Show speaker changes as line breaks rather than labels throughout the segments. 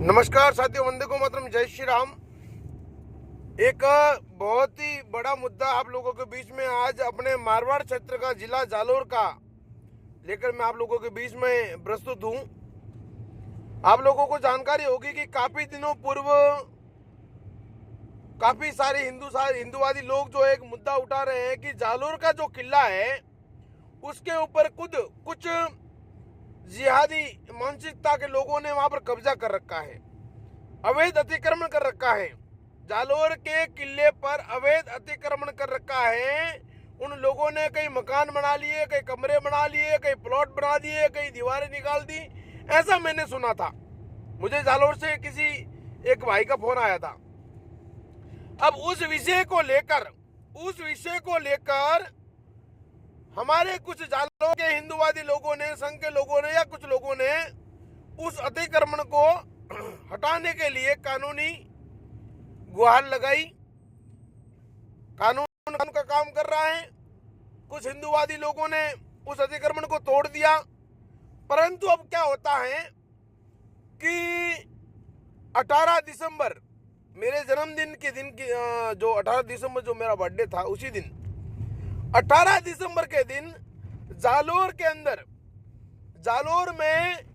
नमस्कार साथियों, वंदे को मातरम, जय श्री राम। एक बहुत ही बड़ा मुद्दा आप लोगों के बीच में आज अपने मारवाड़ क्षेत्र का जिला जालोर का लेकर मैं आप लोगों के बीच में प्रस्तुत हूं। आप लोगों को जानकारी होगी कि काफी दिनों पूर्व काफी सारे हिंदूवादी लोग जो एक मुद्दा उठा रहे हैं कि जालोर का जो किला है उसके ऊपर कुछ जिहादी मानसिकता के लोगों ने वहां पर कब्जा कर रखा है, अवैध अतिक्रमण कर रखा है। जालोर के किले पर अवैध अतिक्रमण कर रखा है। उन लोगों ने कई मकान बना लिए, कई कमरे बना लिए, कई प्लॉट बना दिए, कई दीवारें निकाल दी। ऐसा मैंने सुना था। मुझे जालोर से किसी एक भाई का फोन आया था। अब उस विषय को लेकर हमारे कुछ जालोर के हिंदूवादी लोगों ने, संघ के लोगों ने या कुछ लोगों ने उस अतिक्रमण को हटाने के लिए कानूनी गुहार लगाई। कानून का काम कर रहा है। कुछ हिंदूवादी लोगों ने उस अतिक्रमण को तोड़ दिया। परंतु अब क्या होता है कि 18 दिसंबर मेरे जन्मदिन के दिन की जो 18 दिसंबर जो मेरा बर्थडे था, उसी दिन 18 दिसंबर के दिन जालोर में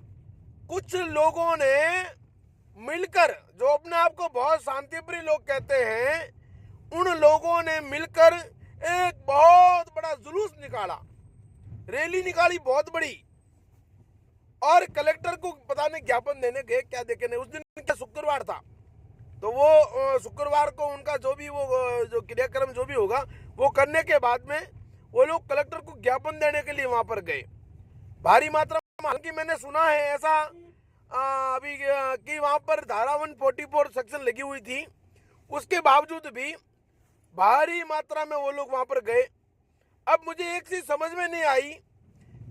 कुछ लोगों ने मिलकर, जो अपने आप को बहुत शांतिप्रिय लोग कहते हैं, उन लोगों ने मिलकर एक बहुत बड़ा जुलूस निकाला, रैली निकाली बहुत बड़ी, और कलेक्टर को पता नहीं ज्ञापन देने गए क्या देखे। उस दिन क्या शुक्रवार था, तो वो शुक्रवार को उनका जो भी वो जो क्रियाक्रम जो भी होगा वो करने के बाद में वो लोग कलेक्टर को ज्ञापन देने के लिए वहां पर गए भारी मात्रा में। हालांकि मैंने सुना है ऐसा अभी कि वहां पर धारा 144 सेक्शन लगी हुई थी, उसके बावजूद भी भारी मात्रा में वो लोग वहां पर गए। अब मुझे एक चीज समझ में नहीं आई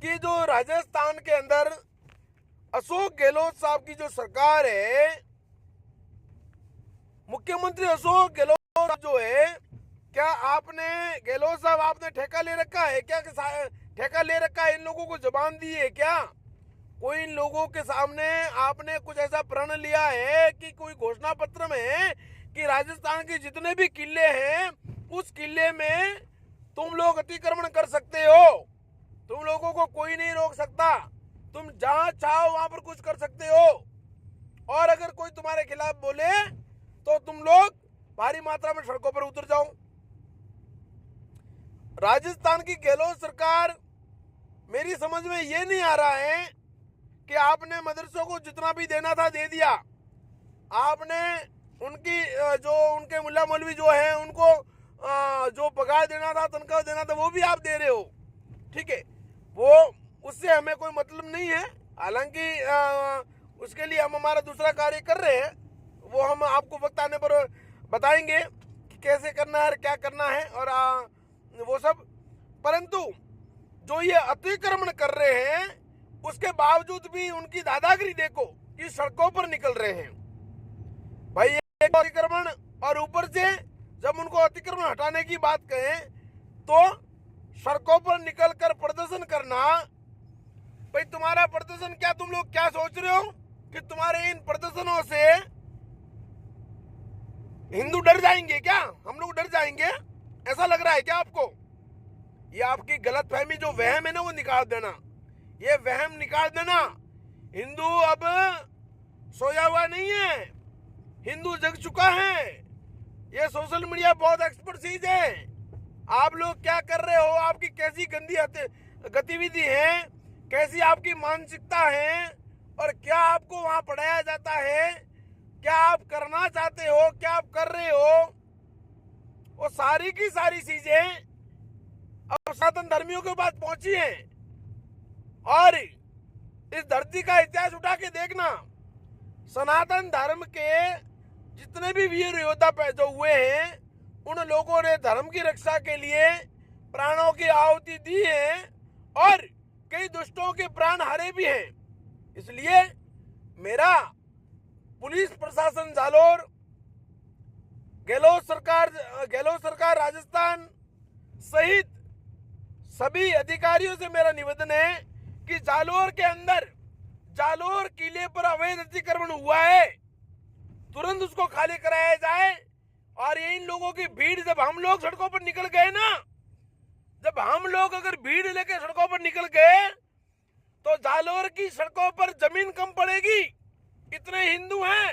कि जो राजस्थान के अंदर अशोक गहलोत साहब की जो सरकार है, मुख्यमंत्री अशोक गहलोत जो है, क्या गहलोत साहब आपने ठेका ले रखा है क्या? ठेका ले रखा है? इन लोगों को जबान दी है क्या? कोई इन लोगों के सामने आपने कुछ ऐसा प्रण लिया है कि कोई घोषणा पत्र में कि राजस्थान के जितने भी किले हैं उस किले में तुम लोग अतिक्रमण कर सकते हो, तुम लोगों को कोई नहीं रोक सकता, तुम जहां चाहो वहां पर कुछ कर सकते हो, और अगर कोई तुम्हारे खिलाफ बोले तो तुम लोग भारी मात्रा में सड़कों पर उतर जाओ। राजस्थान की गहलोत सरकार, मेरी समझ में ये नहीं आ रहा है कि आपने मदरसों को जितना भी देना था दे दिया, आपने उनके मुल्ला मौलवी जो है उनको जो पगार देना था, तनख्वाह देना था, वो भी आप दे रहे हो। ठीक है, वो उससे हमें कोई मतलब नहीं है। हालांकि उसके लिए हम हमारा दूसरा कार्य कर रहे हैं, वो हम आपको वक्त आने पर बताएंगे कि कैसे करना है, क्या करना है और वो सब। परंतु जो ये अतिक्रमण कर रहे हैं उसके बावजूद भी उनकी दादागिरी देखो कि सड़कों पर निकल रहे हैं। भाई एक अतिक्रमण, और ऊपर से जब उनको अतिक्रमण हटाने की बात कहें तो सड़कों पर निकलकर प्रदर्शन करना। भाई तुम्हारा प्रदर्शन क्या, तुम लोग क्या सोच रहे हो कि तुम्हारे इन प्रदर्शनों से हिंदू डर जाएंगे क्या? हम लोग डर जाएंगे, ऐसा लग रहा है क्या आपको? ये आपकी गलतफहमी जो वहम है ना, वो निकाल देना, ये वहम निकाल देना। हिंदू अब सोया हुआ नहीं है, हिंदू जग चुका है। ये सोशल मीडिया बहुत एक्सपर्ट चीज है। आप लोग क्या कर रहे हो, आपकी कैसी गंदी गतिविधि है, कैसी आपकी मानसिकता है, और क्या आपको वहां पढ़ाया जाता है, क्या आप करना चाहते हो, क्या आप कर रहे हो, वो सारी की सारी चीजें अब सनातन धर्मियों के पास पहुंची हैं। और इस धरती का इतिहास उठा के देखना, सनातन धर्म के जितने भी वीर योद्धा पैदा हुए हैं, उन लोगों ने धर्म की रक्षा के लिए प्राणों की आहुति दी है और कई दुष्टों के प्राण हारे भी हैं। इसलिए मेरा पुलिस प्रशासन जालोर, गहलोत सरकार राजस्थान सहित सभी अधिकारियों से मेरा निवेदन है कि जालोर के अंदर, जालोर किले पर अवैध अतिक्रमण हुआ है। तुरंत उसको खाली कराया जाए। और ये इन लोगों की भीड़, जब हम लोग सड़कों पर निकल गए ना, जब हम लोग अगर भीड़ लेके सड़कों पर निकल गए तो जालोर की सड़कों पर जमीन कम पड़ेगी। इतने हिंदू हैं।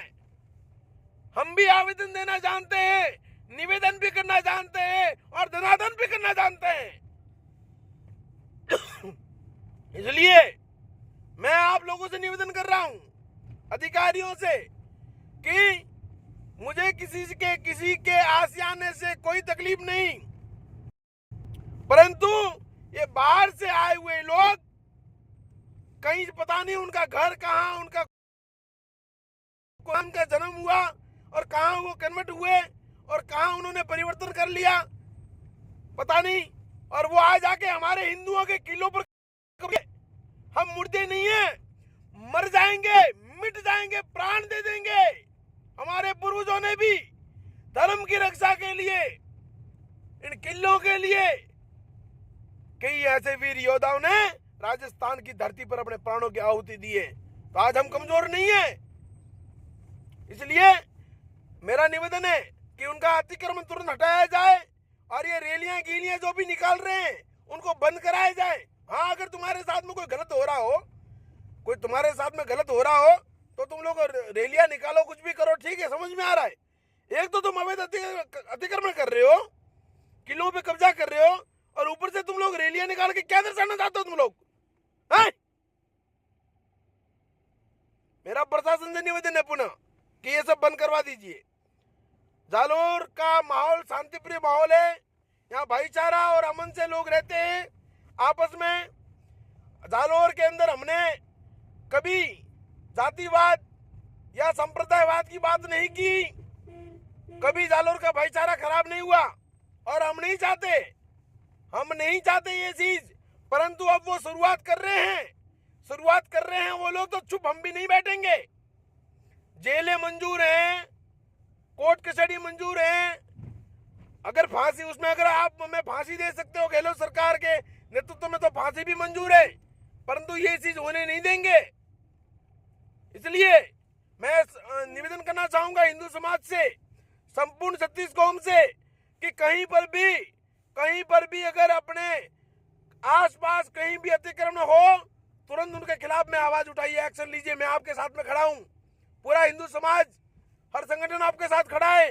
हम भी आवेदन देना जानते हैं, निवेदन भी करना जानते हैं और धनादन भी करना जानते हैं। इसलिए मैं आप लोगों से निवेदन कर रहा हूं, अधिकारियों से, कि मुझे किसी के आशियाने से कोई तकलीफ नहीं, परंतु ये बाहर से आए हुए लोग, कहीं पता नहीं उनका घर कहाँ, उनका जन्म हुआ और कहाँ वो कन्वर्ट हुए और कहाँ उन्होंने परिवर्तन कर लिया, पता नहीं। और वो आ जाके हमारे हिंदुओं के किलों पर, हम मुर्दे नहीं हैं, मर जाएंगे, मिट जाएंगे, प्राण दे देंगे। हमारे पूर्वजों ने भी धर्म की रक्षा के लिए, इन किलों के लिए, कई ऐसे वीर योद्धाओं ने राजस्थान की धरती पर अपने प्राणों की आहुति दी है। तो आज हम कमजोर नहीं है। इसलिए मेरा निवेदन है कि उनका अतिक्रमण तुरंत हटाया जाए और ये रैलियां गीलियां जो भी निकाल रहे हैं उनको बंद कराया जाए। हाँ, अगर तुम्हारे साथ में कोई गलत हो रहा हो, कोई तुम्हारे साथ में गलत हो रहा हो, तो तुम लोग रैलियां निकालो, कुछ भी करो, ठीक है, समझ में आ रहा है। एक तो तुम अवैध अतिक्रमण कर रहे हो, किलों पे कब्जा कर रहे हो, और ऊपर से तुम लोग रैलियां निकाल के क्या दर्शाना चाहते हो तुम लोग? मेरा प्रशासन से निवेदन है पुनः कि ये सब बंद करवा दीजिए। जालोर का माहौल शांतिप्रिय माहौल है, यहाँ भाईचारा और अमन से लोग रहते हैं आपस में। जालोर के अंदर हमने कभी जातिवाद या संप्रदायवाद की बात नहीं की, कभी जालोर का भाईचारा खराब नहीं हुआ और हम नहीं चाहते ये चीज। परंतु अब वो शुरुआत कर रहे हैं वो लोग, तो चुप हम भी नहीं बैठेंगे। जेलें मंजूर हैं, कोर्ट कस्टडी मंजूर है, अगर फांसी, उसमें अगर आप हमें फांसी दे सकते हो, गहलोत सरकार के नेतृत्व में, तो फांसी भी मंजूर है, परंतु ये चीज होने नहीं देंगे। इसलिए मैं निवेदन करना चाहूंगा हिंदू समाज से, संपूर्ण छत्तीस कौम से, कि कहीं पर भी अगर अपने आसपास कहीं भी अतिक्रमण हो, तुरंत उनके खिलाफ में आवाज उठाइए, एक्शन लीजिए। मैं आपके साथ में खड़ा हूं, पूरा हिंदू समाज, हर संगठन आपके साथ खड़ा है।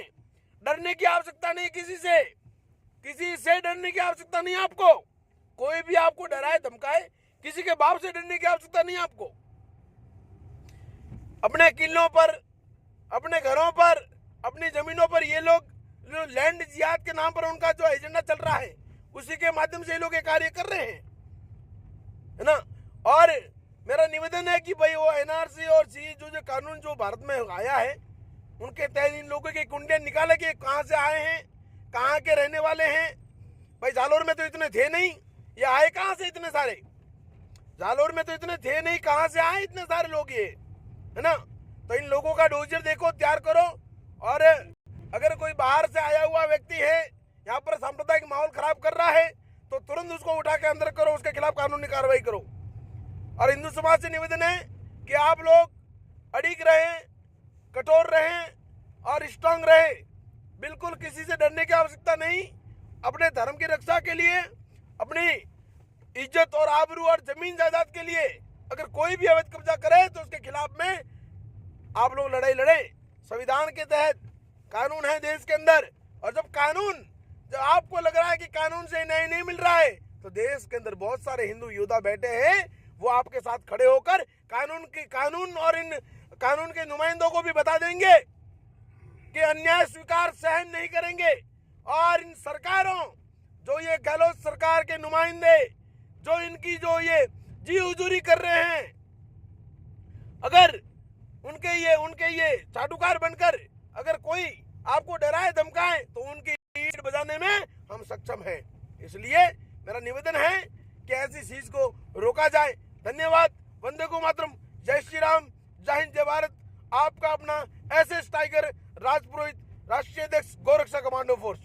डरने की आवश्यकता नहीं, किसी से डरने की आवश्यकता नहीं आपको। कोई भी आपको डराए धमकाए, किसी के बाप से डरने की आवश्यकता नहीं आपको। अपने किलों पर, अपने घरों पर, अपनी जमीनों पर ये लोग लैंड जिहाद के नाम पर उनका जो एजेंडा चल रहा है, उसी के माध्यम से ये लोग ये कार्य कर रहे हैं, है ना। और मेरा निवेदन है कि भाई वो एनआरसी और सी जो कानून जो भारत में आया है, उनके तहत इन लोगों की कुंडियां निकाले कि कहां से आए हैं, कहां के रहने वाले हैं। भाई जालोर में तो इतने थे नहीं, ये आए कहां से इतने सारे? जालोर में तो इतने थे नहीं, कहां से आए इतने सारे लोग ये, है ना। तो इन लोगों का डोजर देखो, तैयार करो। और अगर कोई बाहर से आया हुआ व्यक्ति है, यहाँ पर सांप्रदायिक माहौल खराब कर रहा है, तो तुरंत उसको उठा के अंदर करो, उसके खिलाफ कानूनी कार्रवाई करो। और हिंदू समाज से निवेदन है कि आप लोग अडिग रहें, कठोर रहें और स्ट्रांग रहें। बिल्कुल किसी से डरने की आवश्यकता नहीं। अपने धर्म की रक्षा के लिए, अपनी इज्जत और आबरू और जमीन जायदाद के लिए अगर कोई भी अवैध कब्जा करे, तो उसके खिलाफ में आप लोग लड़ाई लड़ें। संविधान के तहत कानून है देश के अंदर, और जब आपको लग रहा है कि कानून से न्याय नहीं मिल रहा है, तो देश के अंदर बहुत सारे हिंदू योद्धा बैठे हैं, वो आपके साथ खड़े होकर कानून और इन कानून के नुमाइंदों को भी बता देंगे कि अन्याय स्वीकार सहन नहीं करेंगे। और इन सरकारों, जो ये गहलोत सरकार के नुमाइंदे, जो इनकी जो ये जी हुजूरी कर रहे हैं, अगर उनके ये चाटुकार बनकर अगर कोई आपको डराए धमकाए, तो उनकी ईंट बजाने में हम सक्षम हैं। इसलिए मेरा निवेदन है कि ऐसी चीज को रोका जाए। धन्यवाद। वंदे को मातरम। जय श्री राम। जय हिंद, जय भारत। आपका अपना एसएस टाइगर राजपुरोहित, राष्ट्रीय अध्यक्ष, गौरक्षा कमांडो फोर्स।